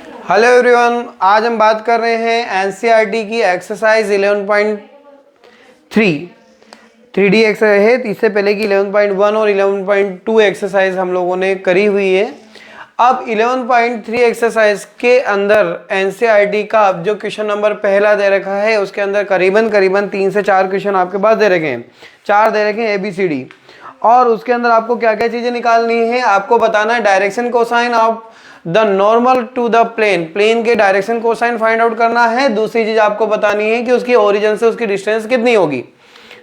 Hello everyone, आज हम बात कर रहे हैं एनसीईआरटी की एक्सरसाइज 11.3 3D एक्सरसाइज है। इससे पहले की 11.1 और 11.2 एक्सरसाइज हम लोगों ने करी हुई है। अब 11.3 एक्सरसाइज के अंदर एनसीईआरटी का अब जो क्वेश्चन नंबर पहला दे रखा है उसके अंदर करीबन 3 से 4 क्वेश्चन आपके पास दे रखे हैं। 4 दे रखे हैं ABCD, और उसके अंदर आपको क्या क्या चीजें निकालनी है। आपको बताना है direction cosine of the normal to the plane, plane के डायरेक्शन कोसाइन फाइंड आउट करना है। दूसरी चीज आपको बतानी है कि उसकी ओरिजिन से उसकी डिस्टेंस कितनी होगी।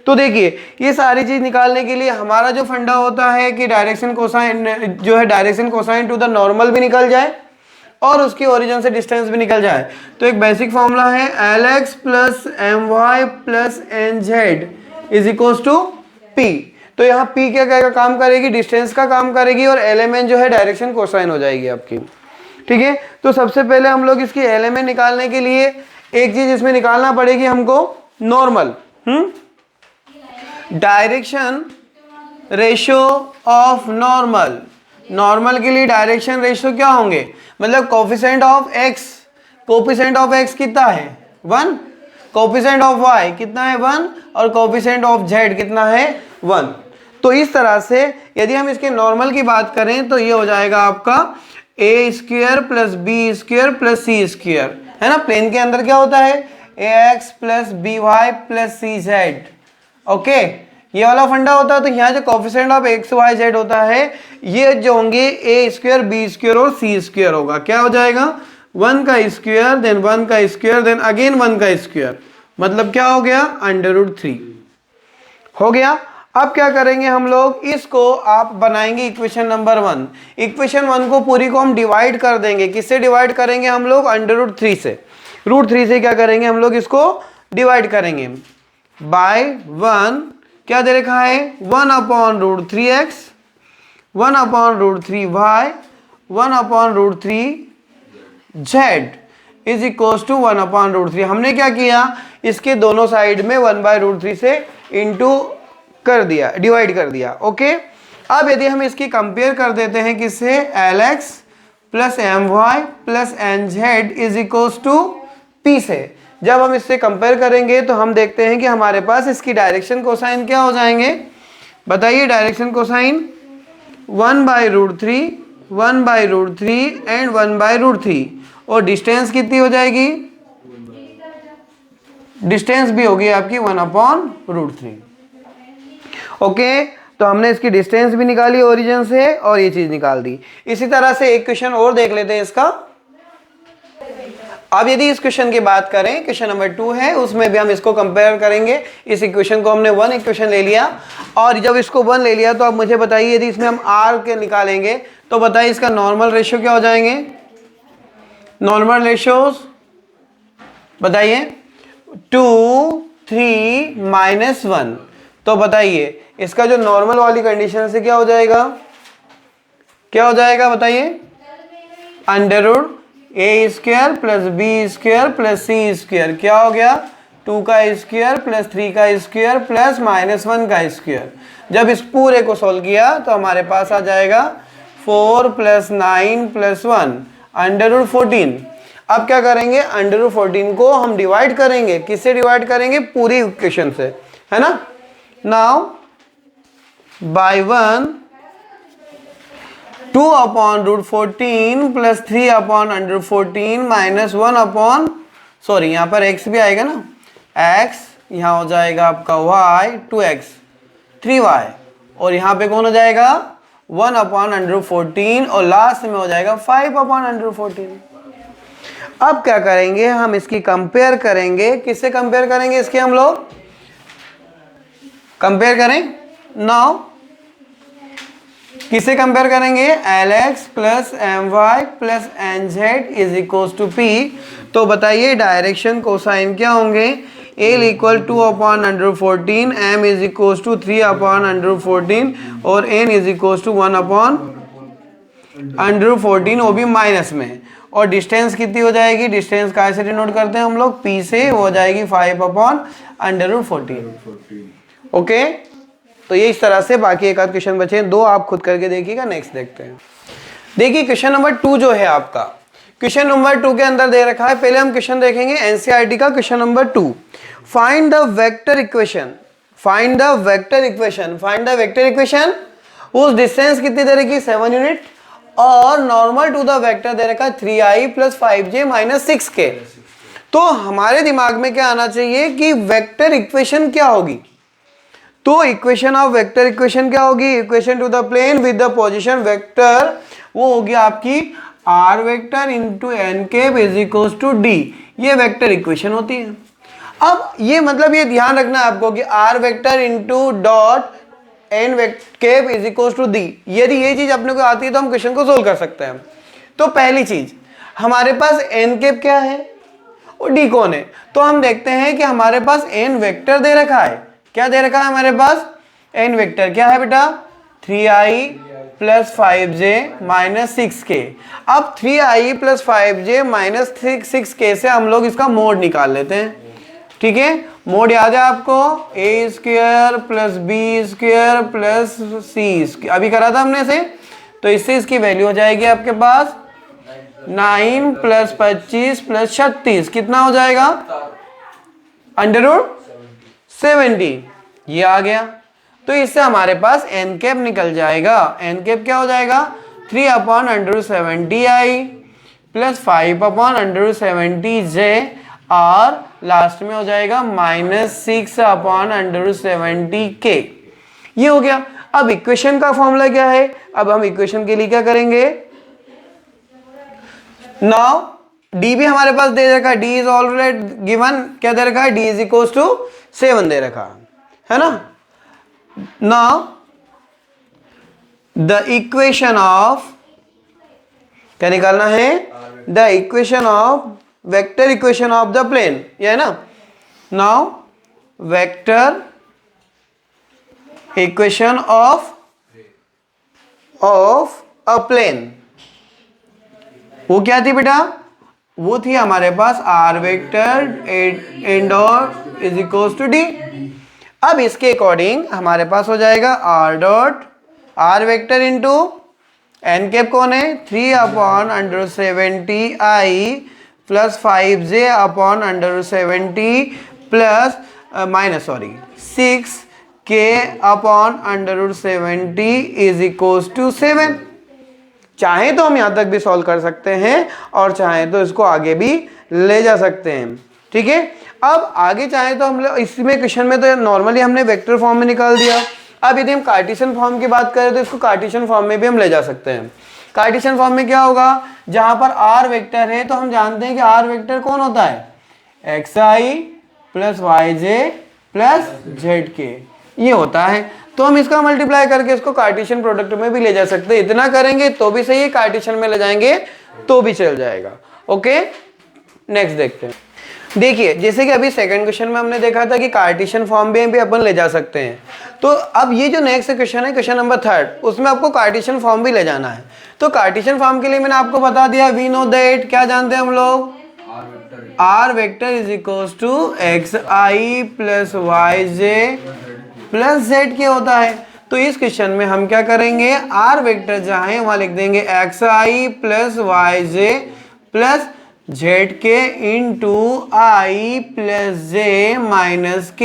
तो देखिए, ये सारी चीज निकालने के लिए हमारा जो फंडा होता है कि डायरेक्शन कोसाइन जो है, direction cosine to the normal भी निकल जाए और उसकी ओरिजिन से डिस्टेंस भी निकल जाए। तो एक बेसिक फॉर्मूला है Lx plus My plus Nz is equal to P। तो यहाँ P क्या करेगा, काम करेगी, डिस्टेंस का काम करेगी, और LMN जो है डायरेक्शन कोसाइन हो जाएगी आपकी। ठीक है, तो सबसे पहले हम लोग इसकी LMN निकालने के लिए एक चीज इसमें निकालना पड़ेगी हमको, normal. Direction ratio of normal. Normal के लिए डायरेक्शन रेशियो क्या होंगे, मतलब coefficient of x। Coefficient of x कितना है 1, कोफिशिएंट ऑफ y कितना है 1, और कोफिशिएंट ऑफ z कितना है 1। तो इस तरह से यदि हम इसके नॉर्मल की बात करें तो ये हो जाएगा आपका a square plus B square plus C square, है ना। प्लेन के अंदर क्या होता है ax plus by plus cz। Okay, ये वाला फंडा होता है। तो यहाँ जो coefficient of x y z होता है ये जो होंगे a स्क्वायर बी स्क्वायर और c स्क्वायर होगा। क्या हो जाएगा 1 का स्क्वायर देन 1 का स्क्वायर देन अगेन 1 का स्क्वायर, मतलब क्या हो गया √3 हो गया। अब क्या करेंगे हम लोग, इसको आप बनाएंगे इक्वेशन नंबर 1। इक्वेशन 1 को पूरी को हम डिवाइड कर देंगे। किससे डिवाइड करेंगे हम लोग, √3 से। √3 से क्या करेंगे हम लोग, इसको डिवाइड करेंगे बाय 1। क्या दे रखा है 1/√3x, 1/√3y, 1/√3z is equal to 1/√3। हमने क्या किया, इसके दोनों साइड में 1/√3 से इंटू कर दिया, डिवाइड कर दिया। ओके, अब यदि हम इसकी कंपेयर कर देते हैं किससे, Lx plus My plus Nz is equal to P से। जब हम इससे कंपेयर करेंगे तो हम देखते हैं कि हमारे पास इसकी डायरेक्शन कोसाइन क्या हो जाएंगे, बताइए। डायरेक्शन कोसाइन 1/√3, 1/√3 एंड 1/√3, और डिस्टेंस कितनी हो जाएगी, डिस्टेंस भी होगी आपकी 1/√3। ओके, तो हमने इसकी डिस्टेंस भी निकाली ओरिजिन से और ये चीज निकाल दी। इसी तरह से एक क्वेश्चन और देख लेते हैं इसका। अब यदि इस क्वेश्चन की बात करें, क्वेश्चन नंबर 2 है, उसमें भी हम इसको कंपेयर करेंगे। इस इक्वेशन को हमने 1 इक्वेशन ले लिया, और जब इसको 1 ले लिया तो अब मुझे बताइए यदि इसमें हम r के निकालेंगे तो बताइए इसका नॉर्मल रेशियो क्या हो जाएंगे। नॉर्मल रेशियोज बताइए 2, 3, -1। तो बताइए इसका जो नॉर्मल वाली कंडीशन से क्या हो जाएगा, क्या हो जाएगा बताइए, √a square plus B square plus C square. क्या हो गया 2 का स्क्वायर प्लस 3 का स्क्वायर प्लस -1 का स्क्वायर। जब इस पूरे को सोल्व किया तो हमारे पास आ जाएगा 4 + 9 + 1 √14। अब क्या करेंगे, √14 को हम डिवाइड करेंगे, किससे डिवाइड करेंगे, पूरी इक्वेशन से, है ना। Now by 1 2/√14 plus 3/√14 minus 1 sorry यहाँ पर x भी आएगा ना, x यहाँ हो जाएगा आपका y 2x 3y, और यहाँ पे कौन हो जाएगा 1/√14, और लास्ट में हो जाएगा 5/√14। अब क्या करेंगे, हम इसकी कंपेयर करेंगे। किससे कंपेयर करेंगे, इसके हम लोग कंपेयर करें। नाउ किससे कंपेयर करेंगे, Lx plus My plus Nz is equal to P। तो बताइए डायरेक्शन कोसाइन क्या होंगे, L equal 2/√14, M is equal to 3/√14 और N इज इक्वल टू 1/√14, वो भी माइनस में। और डिस्टेंस कितनी हो जाएगी, डिस्टेंस कैसे डिनोट करते हैं हम लोग, P से, वो हो जाएगी 5/√14। ओके, तो ये इस तरह से। बाकी एक आध क्वेश्चन बचे हैं, 2 आप खुद करके देखिएगा। नेक्स्ट देखते हैं। देखिए क्वेश्चन नंबर 2 जो है आपका, क्वेश्चन नंबर 2 के अंदर दे रखा है, पहले हम क्वेश्चन देखेंगे एनसीईआरटी का question number 2। Find the vector equation, find the vector equation, find the vector equation. उस डिस्टेंस कितनी दे रखी 7 यूनिट और नॉर्मल टू द वेक्टर दे रखा 3i + 5j - 6k। तो हमारे दिमाग में क्या आना चाहिए कि वेक्टर इक्वेशन क्या होगी। तो इक्वेशन ऑफ वेक्टर इक्वेशन क्या होगी, equation to the plane with the position vector, वो होगी आपकी r vector into N cap is equals to D. ये वेक्टर इक्वेशन होती है। अब ये मतलब ये ध्यान रखना है आपको कि r vector into dot N cap is equals to D. यदि ये चीज अपने को आती है तो हम क्वेश्चन को सोल्व कर सकते हैं। तो पहली चीज हमारे पास एन केप क्या है और डी कौन है। तो हम देखते हैं कि हमारे पास एन वेक्टर दे रखा है। क्या दे रखा है हमारे पास, एन वेक्टर क्या है बेटा 3i + 5j - 6k। अब 3i + 5j - 6k से हम लोग इसका मोड निकाल लेते हैं। ठीक है, मोड याद है आपको, a² + b² + c²। अभी करा था हमने से, तो इससे इसकी वैल्यू हो जाएगी आपके पास 9 + 25 + 36 कितना हो जाएगा √70। ये आ गया। तो इससे हमारे पास एन कैप निकल जाएगा। एन कैप क्या हो जाएगा 3/√70i + 5/√70j और लास्ट में हो जाएगा -6/√70k। ये हो गया। अब इक्वेशन का फॉर्मूला क्या है, अब हम इक्वेशन के लिए क्या करेंगे, नाउ डी भी हमारे पास दे रखा है, डी इज ऑलरेडी गिवन, क्या दे रखा है डी इज इक्वल टू 7 दे रखा है ना। नाउ द इक्वेशन ऑफ, क्या निकालना है, the equation of vector equation of the plane, ये है ना। Now vector equation of a plane, वो क्या थी बेटा, वो थी हमारे पास r वेक्टर एंड और इज इक्वल्स टू डी। अब इसके अकॉर्डिंग हमारे पास हो जाएगा r vector into N cap कौन है 3/√70i + 5j/√70 plus -6k/√70 is equals to 7। चाहे तो हम यहां तक भी सॉल्व कर सकते हैं और चाहे तो इसको आगे भी ले जा सकते हैं। ठीक है, अब आगे चाहे तो हम लोग इसमें क्वेश्चन में तो नॉर्मली हमने वेक्टर फॉर्म में निकाल दिया। अब यदि हम कार्टेशियन फॉर्म की बात करें तो इसको कार्टेशियन फॉर्म में भी हम ले जा सकते हैं। कार्टेशियन फॉर्म में क्या होगा, जहां पर r वेक्टर है तो हम जानते हैं कि r वेक्टर कौन होता है xi + yj + zk, ये होता है। तो हम इसका मल्टीप्लाई करके इसको कार्टेशियन प्रोडक्ट में भी ले जा सकते हैं। इतना करेंगे तो भी सही है, कार्टेशियन में ले जाएंगे तो भी चल जाएगा। ओके, नेक्स्ट देखते हैं। देखिए जैसे कि अभी सेकंड क्वेश्चन में हमने देखा था कि कार्टेशियन फॉर्म में भी अपन ले जा सकते हैं। तो अब ये जो नेक्स्ट क्वेश्चन है, क्वेश्चन नंबर 3, उसमें आपको कार्टेशियन फॉर्म भी ले जाना है। तो कार्टेशियन फॉर्म के लिए मैंने आपको बता दिया, वी नो दैट, क्या जानते हैं हम लोग, r vector is equals to xi + yj + zk होता है। तो इस क्वेश्चन में हम क्या करेंगे, r वेक्टर जहां है वहां लिख देंगे xi + yj + zk into i + j - k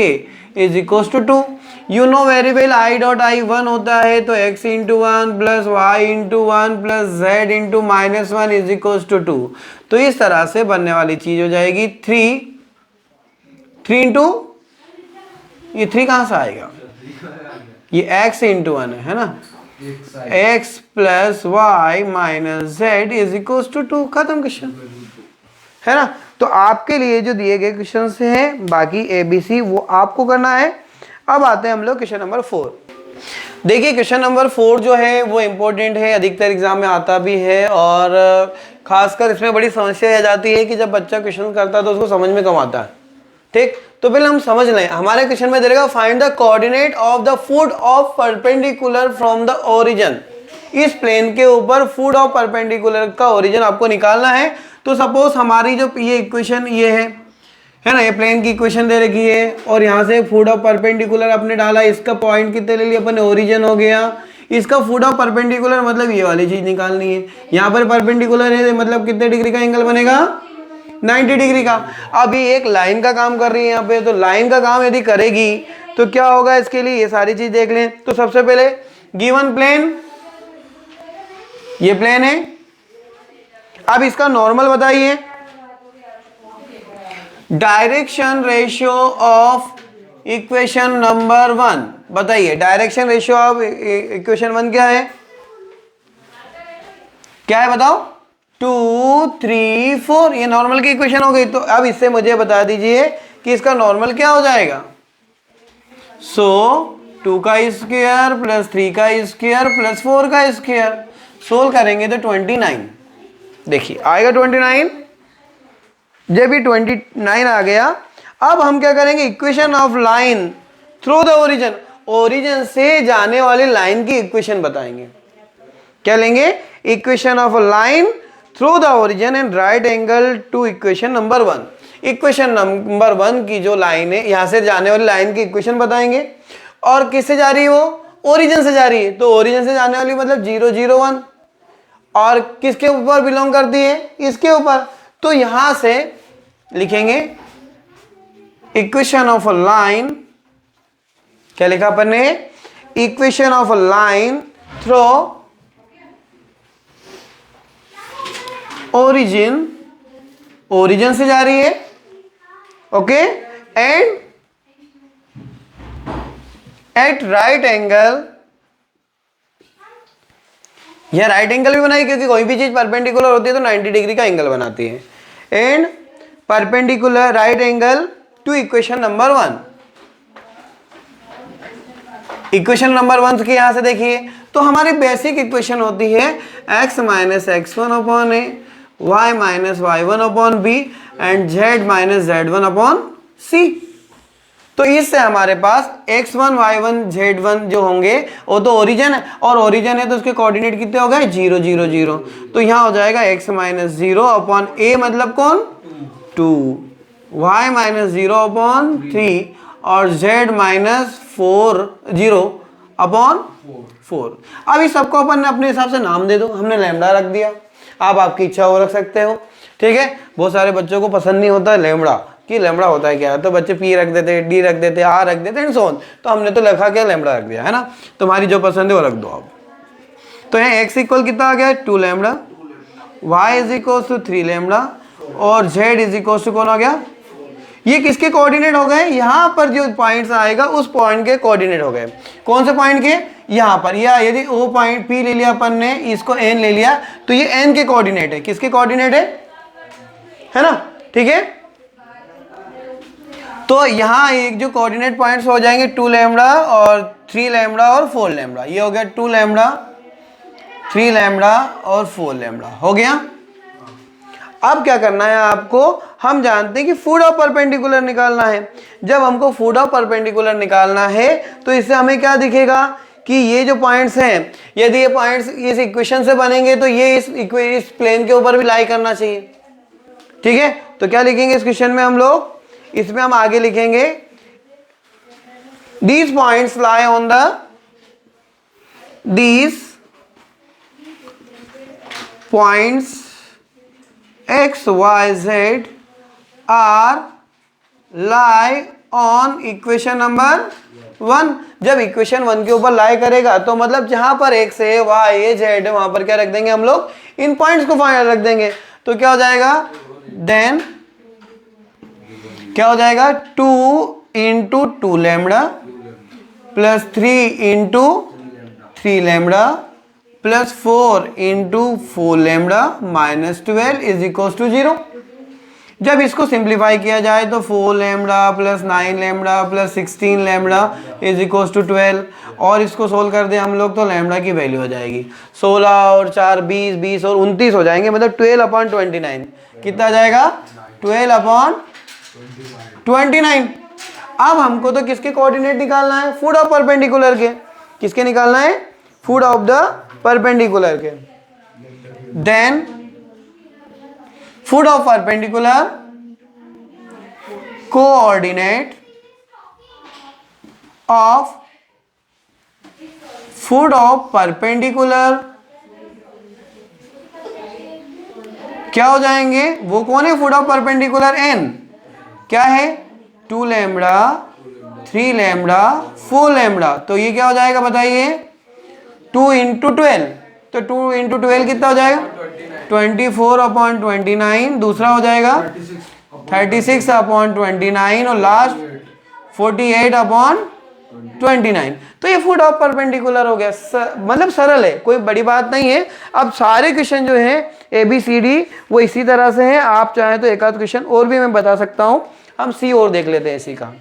is equals to 2। You know very well i dot i 1 होता है, तो x into 1 + y into 1 + z into -1 is equals to 2। तो इस तरह से बनने वाली चीज हो जाएगी 3 इंटू, ये 3 कहां से आएगा, ये x इंटू 1 है ना, x + y - z is equals to 2। खत्म क्वेश्चन, है ना। तो आपके लिए जो दिए गए क्वेश्चन से हैं, बाकी ABC वो आपको करना है। अब आते हैं हम लोग क्वेश्चन नंबर 4। देखिए क्वेश्चन नंबर 4 जो है वो इम्पोर्टेंट है, अधिकतर एग्जाम में आता भी है और खासकर इसमें बड़ी समस्या आ जाती है कि जब बच्चा क्वेश्चन करता है तो उसको समझ में कम आता है। ठीक, तो पहले हम समझ लें। हमारे क्वेश्चन में दे देगा find the coordinate of the foot of perpendicular from the origin. इस प्लेन के ऊपर फुट ऑफ परपेंडिकुलर का ओरिजिन आपको निकालना है। तो सपोज हमारी जो ये इक्वेशन ये है ना, ये प्लेन की इक्वेशन दे रखी है और यहाँ से फुट ऑफ परपेंडिकुलर आपने डाला, इसका पॉइंट कितने ले लिया अपन, ओरिजिन हो गया। इसका फूड ऑफ परपेंडिकुलर मतलब ये वाली चीज निकालनी है। यहाँ पर परपेंडिकुलर है मतलब कितने डिग्री का एंगल बनेगा, 90 डिग्री का। अभी एक लाइन का काम कर रही है यहाँ पे, तो लाइन का काम यदि करेगी तो क्या होगा, इसके लिए ये सारी चीज देख लें। तो सबसे पहले गिवन प्लेन, ये प्लेन है। अब इसका नॉर्मल बताइए, direction ratio of equation number 1 बताइए। डायरेक्शन रेशियो ऑफ इक्वेशन 1 क्या है, क्या है बताओ, 2 3 4। ये नॉर्मल की इक्वेशन हो गई। तो अब इससे मुझे बता दीजिए कि इसका नॉर्मल क्या हो जाएगा। सो 2 का स्क्वायर प्लस 3 का स्क्वायर प्लस 4 का स्क्वायर, सोल्व करेंगे तो 29। देखिए आएगा 29। जब भी 29 आ गया, अब हम क्या करेंगे, equation of line through the origin, origin से जाने वाली लाइन की इक्वेशन बताएंगे। क्या लेंगे, equation of line through the origin and right angle to equation number 1। Equation number 1 की जो लाइन है, यहां से जाने वाली लाइन की इक्वेशन बताएंगे। और किससे जा रही है वो, ओरिजिन से जा रही है। तो ओरिजिन से जाने वाली मतलब 0 0 1, और किसके ऊपर बिलोंग करती है, इसके ऊपर। तो यहां से लिखेंगे इक्वेशन ऑफ अ लाइन, क्या लिखा अपन ने, equation of a line through origin, origin से जा रही है, okay, and at right angle. यह राइट एंगल भी बनाई क्योंकि कोई भी चीज परपेंडिकुलर होती है तो 90 डिग्री का एंगल बनाती है। And perpendicular right angle to equation number 1। Equation number 1 की यहां से देखिए, तो हमारी बेसिक इक्वेशन होती है x minus x1 upon a, y minus y1 upon b and z minus z1 upon c. तो इससे हमारे पास x1 y1 z1 जो होंगे वो तो ओरिजिन है, और ओरिजिन है तो उसके कोऑर्डिनेट कितने हो गए, 0 0 0। तो यहाँ हो जाएगा x माइनस 0 अपॉन ए मतलब कौन, 2, y माइनस 0 अपॉन 3 और z माइनस 0 अपॉन 4। अब इस सबको अपन ने अपने हिसाब से नाम दे दो। हमने लैम्डा रख दिया, आप आपकी इच्छा हो रख सकते हो, ठीक है। बहुत सारे बच्चों को पसंद नहीं होता लैम्डा, कि लैम्डा होता है क्या, तो बच्चे पी रख देते, डी रख देते, आर रख देते एंड सो ऑन। तो हमने तो लिखा क्या, लैम्डा रख दिया है ना। तुम्हारी जो पसंद है वो रख दो आप। तो यहाँ x इक्वल कितना आ गया, 2 lambda, y is equal to 3 lambda और z इज इक्वल टू कौन आ गया, ये किसके कोऑर्डिनेट हो गए, यहाँ पर जो पॉइंट्स आएगा उस पॉइंट के कोऑर्डिनेट हो गए। कौन से पॉइंट के, यहाँ पर, या यदि वो पॉइंट P ले लिया अपन ने, इसको n ले लिया, तो ये n के कोऑर्डिनेट है। किसके कोऑर्डिनेट है ना, ठीक है। तो यहाँ एक जो कोऑर्डिनेट पॉइंट्स हो जाएंगे 2 लैम्डा और 3 लैम्डा और 4 लैम्डा। ये हो गया 2 लैम्डा, 3 लैम्डा और 4 लैम्डा हो गया। अब क्या करना है आपको, हम जानते हैं कि फूड ऑफ परपेंडिकुलर निकालना है। जब हमको फूड ऑफ परपेंडिकुलर निकालना है तो इससे हमें क्या दिखेगा कि ये जो पॉइंट्स हैं, यदि ये पॉइंट्स इस इक्वेशन से बनेंगे तो ये इस प्लेन के ऊपर भी लाई करना चाहिए, ठीक है। तो क्या लिखेंगे इस क्वेश्चन में हम लोग, इसमें हम आगे लिखेंगे these points lie on the, these points x y z are lie on equation number 1। जब इक्वेशन 1 के ऊपर लाई करेगा तो मतलब जहां पर x है, y है, z है, वहां पर क्या रख देंगे हम लोग, इन पॉइंट्स को फाइनल रख देंगे। तो क्या हो जाएगा, देन क्या हो जाएगा, 2 into 2 lambda plus 3 into 3 lambda plus 4 into 4 lambda minus 12 is equal to 0। जब इसको सिंप्लीफाई किया जाए तो 4 lambda plus 9 lambda plus 16 lambda is equal to 12, और इसको सोल्व कर दें हम लोग तो लैम्डा की वैल्यू हो जाएगी 16 और 4 20, 20 और 29 हो जाएंगे, मतलब 12/29 कितना आ जाएगा, 12/29। अब हमको तो किसके कोऑर्डिनेट निकालना है, फूड ऑफ परपेंडिकुलर के। किसके निकालना है, फूड ऑफ द परपेंडिकुलर के। Then foot of perpendicular coordinate of foot of perpendicular क्या हो जाएंगे, वो कौन है फुट ऑफ परपेंडिकुलर n, क्या है 2 लैम्बडा 3 लैम्बडा 4 लैम्बडा। तो ये क्या हो जाएगा बताइए 2 इंटू 12, तो 2 इंटू 12 कितना हो जाएगा 24/29, दूसरा हो जाएगा 36/29 और लास्ट 48/29। तो ये फुट ऑफ परपेंडिकुलर हो गया। मतलब सरल है, कोई बड़ी बात नहीं है। अब सारे क्वेश्चन जो है ABCD वो इसी तरह से हैं। आप चाहें तो एक आध क्वेश्चन और भी मैं बता सकता हूं। हम C और देख लेते हैं इसी का।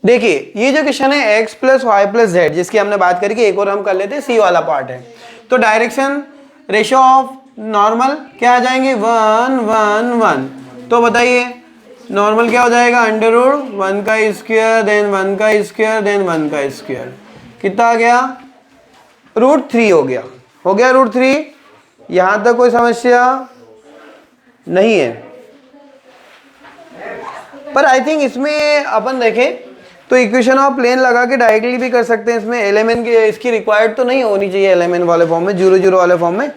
देखिए ये जो क्वेश्चन है x + y + z जिसकी हमने बात करी कि एक और हम कर लेते हैं, C वाला पार्ट है। तो डायरेक्शन रेशियो ऑफ नॉर्मल क्या आ जाएंगे 1 1 1। तो बताइए नॉर्मल क्या हो जाएगा √1 का स्क्वायर देन 1 का स्क्वायर देन 1 का स्क्वायर, कितना आ गया √3 हो गया √3। यहां तक कोई समस्या नहीं है। पर आई थिंक इसमें अपन देखें तो इक्वेशन ऑफ प्लेन लगा के डायरेक्टली भी कर सकते हैं। इसमें LMN की इसकी रिक्वायर्ड तो नहीं होनी चाहिए, LMN वाले फॉर्म में 0 0 वाले फॉर्म में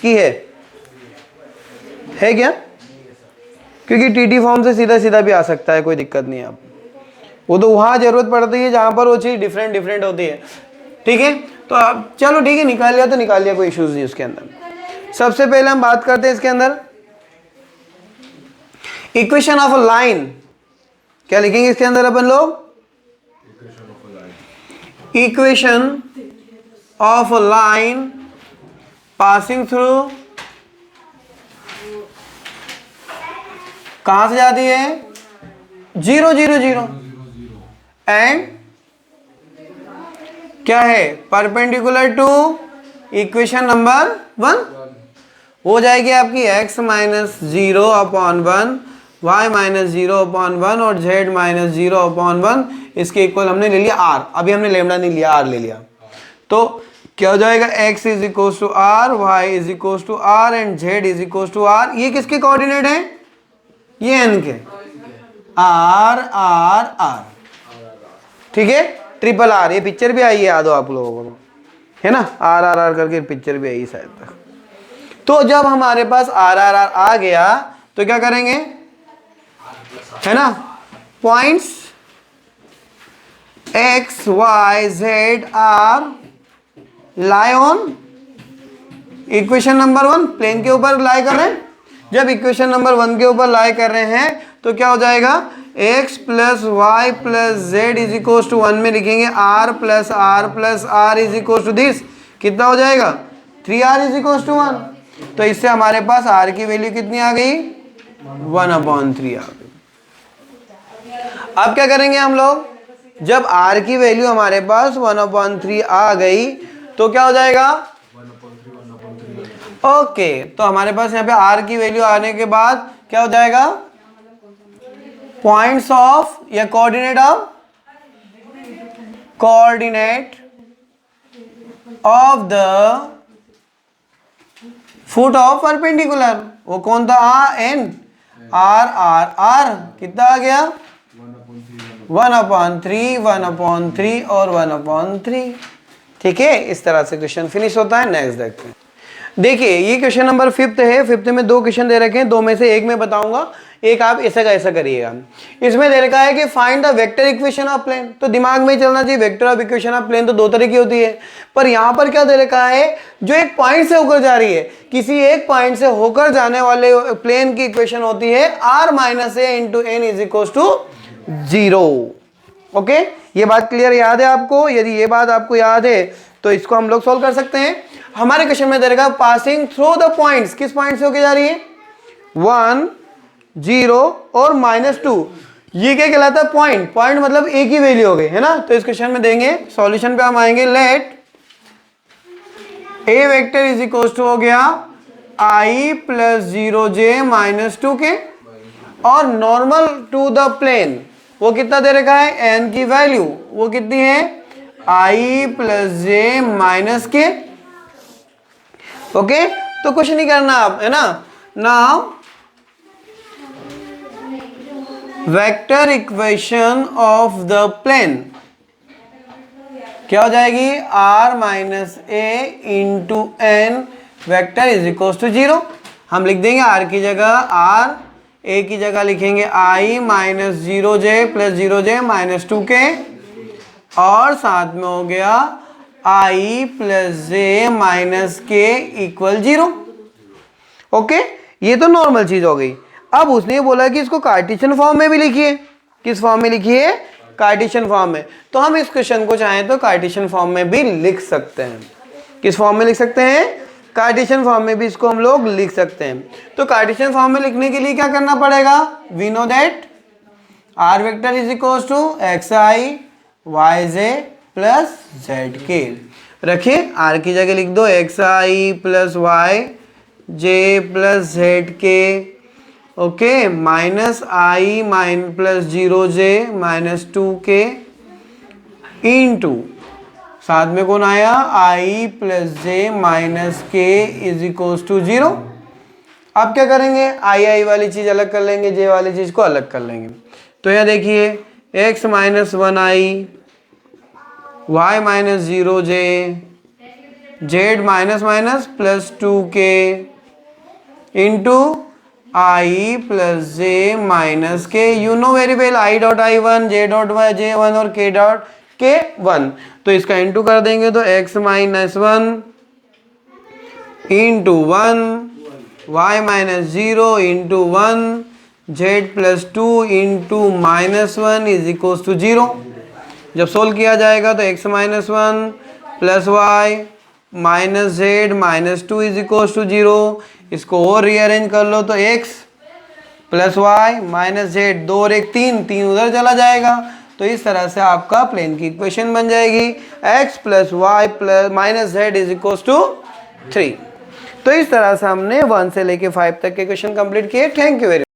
की है क्या, क्योंकि TT फॉर्म से सीधा सीधा भी आ सकता है, कोई दिक्कत नहीं है। आप वो तो वहां जरूरत पड़ती है जहां पर वो चीज डिफरेंट डिफरेंट होती है। ठीक है तो अब चलो ठीक है, निकाल लिया तो निकाल लिया, कोई इश्यूज नहीं उसके अंदर। सबसे पहले हम बात करते हैं इसके अंदर इक्वेशन ऑफ अ लाइन। क्या लिखेंगे इसके अंदर अपन लोग equation of a line passing through, कहां से जाती है 0 0 0 एंड क्या है परपेंडिकुलर टू इक्वेशन नंबर 1 हो जाएगी आपकी x - 0/1 y - 0/1 और z - 0/1। इसके इक्वल हमने ले लिया r, अभी हमने लैम्डा नहीं लिया, r ले लिया। तो क्या हो जाएगा x = r, y = r and z = r। ये किसके कोऑर्डिनेट हैं, ये n के, r r r। ठीक है ट्रिपल r, ये पिक्चर भी आई है याद हो आप लोगों को, है ना r r r करके पिक्चर भी आई शायद तक। तो जब हमारे पास r r r आ गया तो क्या करेंगे, है ना, points x y z r lie on equation number 1, plane के ऊपर लाई कर रहे हैं। जब इक्वेशन नंबर 1 के ऊपर लाई कर रहे हैं तो क्या हो जाएगा x + y + z = 1 में लिखेंगे r + r + r = दिस, कितना हो जाएगा 3r = 1। तो इससे हमारे पास r की वैल्यू कितनी आ गई 1/3 आ गई। अब क्या करेंगे हम लोग, जब r की वैल्यू हमारे पास 1/3 आ गई तो क्या हो जाएगा ओके तो हमारे पास यहाँ पे r की वैल्यू आने के बाद क्या हो जाएगा पॉइंट्स ऑफ या coordinate of the foot of perpendicular, वो कौन था n r r r, कितना आ गया 1/3 1/3 और 1/3। ठीक है इस तरह से क्वेश्चन फिनिश होता है। नेक्स्ट देखते हैं। देखिए ये क्वेश्चन नंबर 5th है। 5th में 2 क्वेश्चन दे रखे हैं, 2 में से एक मैं बताऊंगा, एक आप ऐसा का ऐसा करिएगा। इसमें दे रखा है कि find the vector equation of plane, तो दिमाग में चलना चाहिए vector of equation of plane तो 2 तरह की होती है, पर यहाँ पर क्या दे रखा है जो एक पॉइंट से होकर जा रही है, किसी एक पॉइंट से होकर जाने वाले प्लेन की इक्वेशन होती है r - a × n = 0। ओके ये बात क्लियर याद है आपको? यदि ये बात आपको याद है तो इसको हम लोग सॉल्व कर सकते हैं। हमारे क्वेश्चन में दे रखा पासिंग थ्रू द पॉइंट्स, किस पॉइंट से होके जा रही है 1 0 और -2, ये क्या कहलाता है पॉइंट, पॉइंट मतलब एक ही वैल्यू हो गई है ना। तो इस क्वेश्चन में देंगे सॉल्यूशन पे हम आएंगे, लेट a वेक्टर = हो गया i + 0j - 2 के, और नॉर्मल टू द प्लेन वो कितना दे रखा है n की वैल्यू वो कितनी है i + j - k। ओके तो कुछ नहीं करना आप, है ना। Now vector equation of the plane, क्या हो जाएगी, r minus a into n vector is equal to 0। हम लिख देंगे r की जगह r, a की जगह लिखेंगे i minus 0j plus 0j minus 2k, और साथ में हो गया i plus j minus k equal 0। Okay, ये तो नॉर्मल चीज हो गई। अब उसने बोला कि इसको कार्टेशियन फॉर्म में भी लिखिए। किस फॉर्म में लिखिए, कार्टेशियन फॉर्म में। तो हम इस क्वेश्चन को चाहें तो कार्टेशियन फॉर्म में भी लिख सकते हैं। किस फॉर्म में लिख सकते हैं, कार्टेशियन फॉर्म में भी इसको हम लोग लिख सकते हैं। तो कार्टेशियन फॉर्म में लिखने के लिए क्या करना पड़ेगा, we know that r vector is equal to xi yj plus zk। रखिए r की जगह लिख दो xi plus yj plus zk, okay, minus i minus plus 0j minus 2k into साथ में कौन आया, i plus j minus k is equal to 0। अब क्या करेंगे, i वाली चीज अलग कर लेंगे, j वाली चीज को अलग कर लेंगे। तो यहाँ देखिए x minus 1i, y minus 0j, z minus minus plus 2k into i plus j minus k। You know very well i dot i1, j dot j1 और k डॉट k1। तो इसका इंटू कर देंगे तो x minus 1 into 1, y minus 0 into 1, z plus 2 into minus 1 is equal to 0। जब solve किया जाएगा तो x minus 1 plus y minus z minus 2 is equal to 0। इसको और रीअरेंज कर लो तो x plus y minus z, 2 और 1 3, 3 उधर चला जाएगा। तो इस तरह से आपका प्लेन की इक्वेशन बन जाएगी x plus y plus minus z is equal to 3। तो इस तरह से हमने 1 से लेके 5 तक के क्वेश्चन कंप्लीट किए। Thank you very much.